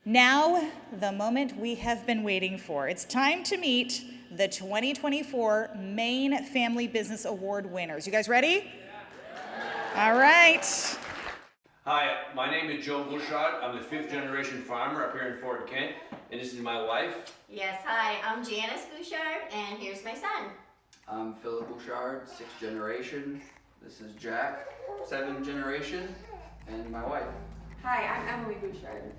Now, the moment we have been waiting for. It's time to meet the 2024 Maine Family Business Award winners. You guys ready? Yeah. All right. Hi, my name is Joe Bouchard. I'm the 5th generation farmer up here in Fort Kent, and this is my wife. Yes, hi, I'm Janice Bouchard, and here's my son. I'm Philip Bouchard, 6th generation. This is Jack, 7th generation, and my wife. Hi, I'm Emily Bouchard.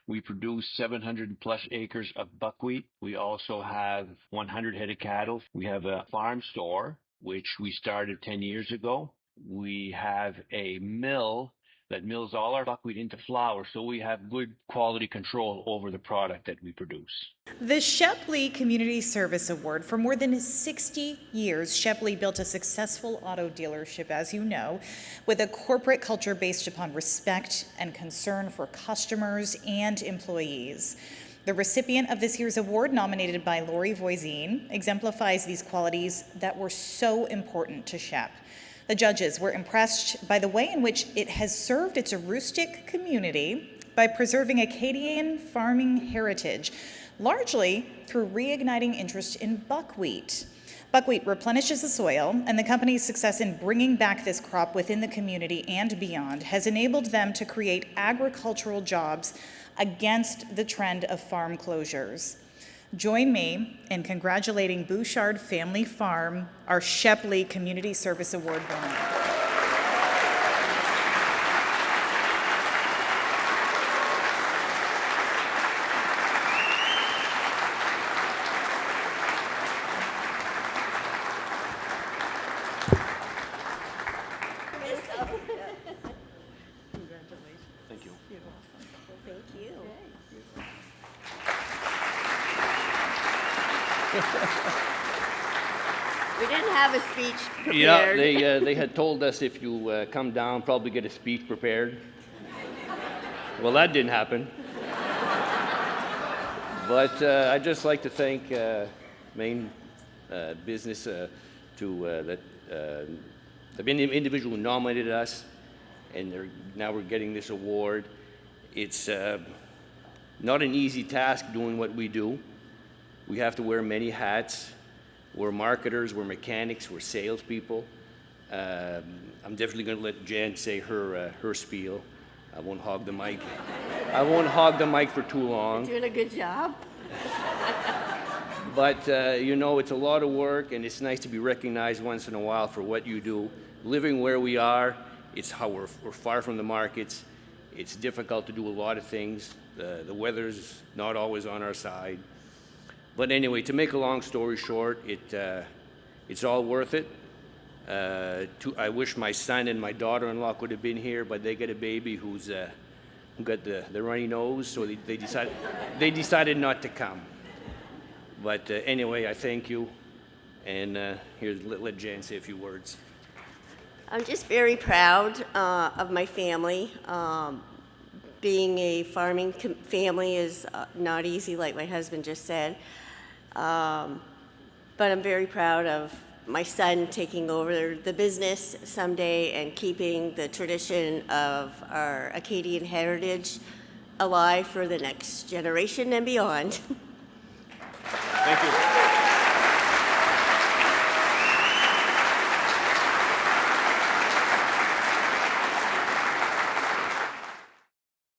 We produce 700 plus acres of buckwheat. We also have 100 head of cattle. We have a farm store, which we started 10 years ago. We have a mill that mills all our buckwheat into flour, so we have good quality control over the product that we produce. The Shep Community Service Award. For more than 60 years, Shep built a successful auto dealership, as you know, with a corporate culture based upon respect and concern for customers and employees. The recipient of this year's award, nominated by Lori Voisin, exemplifies these qualities that were so important to Shep. The judges were impressed by the way in which it has served its Aroostook community by preserving Acadian farming heritage, largely through reigniting interest in buckwheat. Buckwheat replenishes the soil, and the company's success in bringing back this crop within the community and beyond has enabled them to create agricultural jobs against the trend of farm closures. Join me in congratulating Bouchard Family Farm, our Shep Community Service Award winner. Thank you. Thank you. We didn't have a speech prepared. Yeah, they had told us if you come down, probably get a speech prepared. Well, that didn't happen. But I'd just like to thank Maine Business the individual who nominated us, and now we're getting this award. It's not an easy task doing what we do. We have to wear many hats. We're marketers, we're mechanics, we're salespeople. I'm definitely going to let Jan say her spiel. I won't hog the mic. I won't hog the mic for too long. Doing a good job. But you know, it's a lot of work, and it's nice to be recognized once in a while for what you do. Living where we are, it's how we're far from the markets. It's difficult to do a lot of things. The weather's not always on our side. But anyway, to make a long story short, it's all worth it. I wish my son and my daughter-in-law could have been here, but they got a baby who got the runny nose, so they decided not to come. But anyway, I thank you, and let Jan say a few words. I'm just very proud of my family. Being a farming family is not easy, like my husband just said. But I'm very proud of my son taking over the business someday and keeping the tradition of our Acadian heritage alive for the next generation and beyond. Thank you.